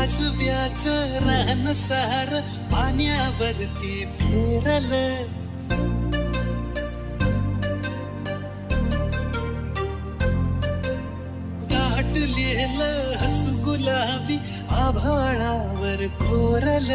काजव्याचं रान सार पाण्यावरती फिरलं, दाटलेलं हसू गुलाबी आभाळावर कोरलं.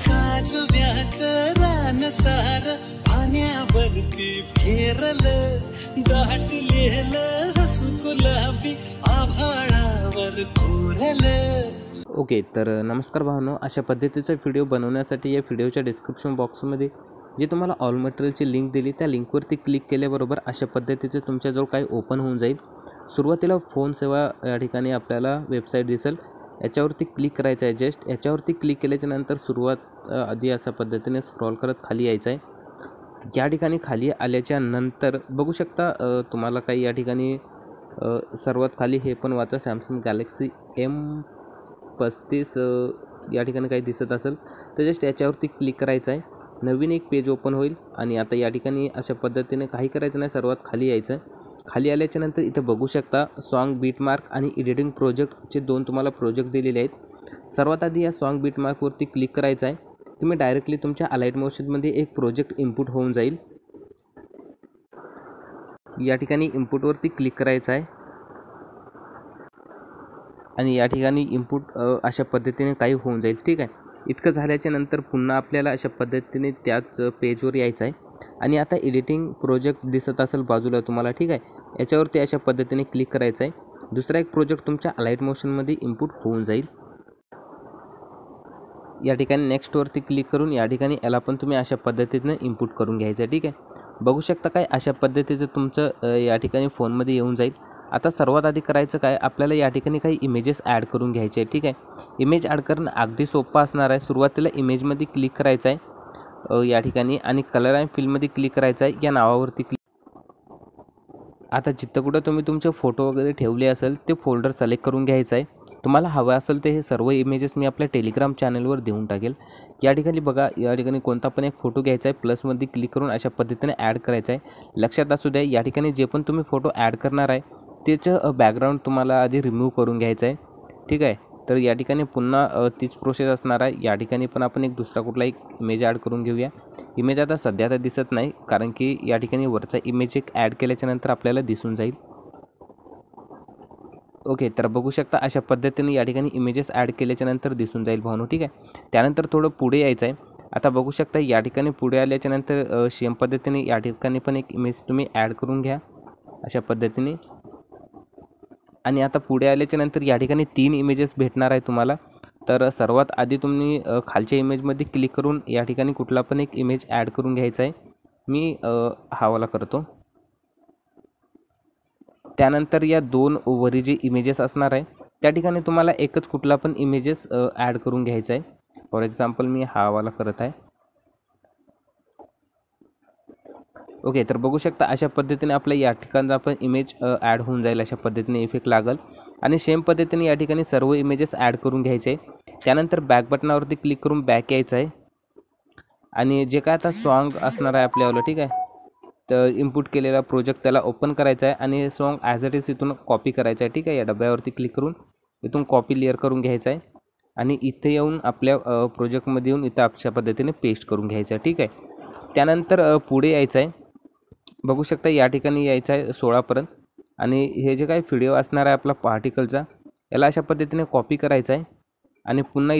काजव्याचं रान सार पाण्यावरती फिरलं, दाटलेलं हसू गुलाबी आभाळावर कोरलं. ओके, तर नमस्कार भावांनो, अशा पद्धतीचा व्हिडिओ बनवण्यासाठी या व्हिडिओच्या डिस्क्रिप्शन बॉक्समध्ये जे तुम्हाला ऑल मटेरियलची लिंक दिली त्या लिंकवरती क्लिक केल्याबरोबर अशा पद्धतीचे तुमच्याजवळ काही ओपन होऊन जाईल. सुरुवातीला फोन सेवा या ठिकाणी आपल्याला वेबसाईट दिसेल, याच्यावरती क्लिक करायचं आहे. जस्ट याच्यावरती क्लिक केल्याच्यानंतर सुरुवात आधी अशा पद्धतीने स्क्रॉल करत खाली यायचं आहे. या ठिकाणी खाली आल्याच्या नंतर बघू शकता तुम्हाला काही या ठिकाणी सर्वात खाली हे पण वाचा, सॅमसंग गॅलेक्सी M35 या ठिकाणी काही दिसत असेल तर जस्ट याच्यावरती क्लिक करायचं आहे. नवीन एक पेज ओपन होईल आणि आता या ठिकाणी अशा पद्धतीने काही करायचं नाही, सर्वात खाली यायचं आहे. खाली आल्याच्या नंतर इथे बघू शकता सॉन्ग बीटमार्क आणि एडिटिंग प्रोजेक्टचे दोन तुम्हाला प्रोजेक्ट दिलेले आहेत. सर्वात आधी या सॉन्ग बीटमार्कवरती क्लिक करायचं आहे. तुम्ही डायरेक्टली तुमच्या अलाइट मोशनमध्ये एक प्रोजेक्ट इनपुट होऊन जाईल. या ठिकाणी इनपुटवरती क्लिक करायचं आहे आणि या ठिकाणी इनपुट अशा पद्धतीने काही होऊन जाईल. ठीक आहे, इतकं झाल्याच्या नंतर पुन्हा आपल्याला अशा पद्धतीने त्याच पेजवर यायचं आहे आणि आता एडिटिंग प्रोजेक्ट दिसत असेल बाजूला तुम्हाला. ठीक आहे, याच्यावरती अशा पद्धतीने क्लिक करायचं आहे. दुसरा एक प्रोजेक्ट तुमच्या अलाइट मोशनमध्ये इनपुट होऊन जाईल. या ठिकाणी नेक्स्टवरती क्लिक करून या ठिकाणी याला पण तुम्ही अशा पद्धतीने इनपुट करून घ्यायचं आहे. ठीक आहे, बघू शकता काय अशा पद्धतीचं तुमचं या ठिकाणी फोनमध्ये येऊन जाईल. आता सर्वात आधी करायचं काय, आपल्याला या ठिकाणी काही इमेजेस ॲड करून घ्यायचे आहे. ठीक आहे, इमेज ॲड करणं अगदी सोपं असणार आहे. सुरुवातीला इमेजमध्ये क्लिक करायचं आहे या ठिकाणी आणि कलर अँड फिलमध्ये क्लिक करायचं आहे. या नावावरती क्लिक. आता जिथं कुठं तुम्ही तुमचे फोटो वगैरे ठेवले असेल ते फोल्डर सिलेक्ट करून घ्यायचं आहे. तुम्हाला हवं असेल ते हे सर्व इमेजेस मी आपल्या टेलिग्राम चॅनलवर देऊन टाकेल. या ठिकाणी बघा, या ठिकाणी कोणता पण एक फोटो घ्यायचा आहे, प्लसमध्ये क्लिक करून अशा पद्धतीने ॲड करायचा आहे. लक्षात असू द्या या ठिकाणी जे पण तुम्ही फोटो ॲड करणार आहे त्याचं बॅकग्राऊंड तुम्हाला आधी रिमूव्ह करून घ्यायचं आहे. ठीक आहे, तर या ठिकाणी पुन्हा तीच प्रोसेस असणार आहे. या ठिकाणी पण आपण एक दुसरा कुठला एक इमेज ॲड करून घेऊया. इमेज आता सध्या तर दिसत नाही कारण की या ठिकाणी वरचा इमेज एक ॲड केल्याच्यानंतर आपल्याला दिसून जाईल. ओके, तर बघू शकता अशा पद्धतीने या ठिकाणी इमेजेस ॲड केल्याच्यानंतर दिसून जाईल भावनो. ठीक आहे, त्यानंतर थोडं पुढे यायचं आहे. आता बघू शकता या ठिकाणी पुढे आल्याच्यानंतर सेम पद्धतीने या ठिकाणी पण एक इमेज तुम्ही ॲड करून घ्या अशा पद्धतीने. आणि आता पुढे आल्याच्यानंतर या ठिकाणी 3 इमेजेस भेटणार आहे तुम्हाला. तर सर्वात आधी तुम्ही खालच्या इमेजमध्ये क्लिक करून या ठिकाणी कुठला पण एक इमेज ॲड करून घ्यायचा आहे. मी हा वाला करतो. त्यानंतर या 2 वरी जे इमेजेस असणार आहे त्या ठिकाणी तुम्हाला एकच कुठला पण इमेजेस ॲड करून घ्यायचा आहे. फॉर एक्झाम्पल मी हा वाला करत आहे. ओके, तर बघू शकता अशा पद्धतीने आपल्या या ठिकाणचा आपण इमेज ॲड होऊन जाईल. अशा पद्धतीने इफेक्ट लागल आणि सेम पद्धतीने या ठिकाणी सर्व इमेजेस ॲड करून घ्यायचे आहे. त्यानंतर बॅक बटनावरती क्लिक करून बॅक यायचं आहे आणि जे काय आता सॉन्ग असणार आहे आपल्याला, ठीक आहे, तर इनपुट केलेला प्रोजेक्ट त्याला ओपन करायचा आहे आणि हे सॉन्ग ॲज इट इज इथून कॉपी करायचं आहे. ठीक आहे, या डब्यावरती क्लिक करून इथून कॉपी लेअर करून घ्यायचं आहे आणि इथे येऊन आपल्या प्रोजेक्टमध्ये येऊन इथं अशा पद्धतीने पेस्ट करून घ्यायचं आहे. ठीक आहे, त्यानंतर पुढे यायचं आहे. बघू शकता या ठिकाणी यायचं आहे 16पर्यंत आणि हे जे काही व्हिडिओ असणार आहे आपला पार्टिकलचा याला अशा पद्धतीने कॉपी करायचा आहे आणि पुन्हा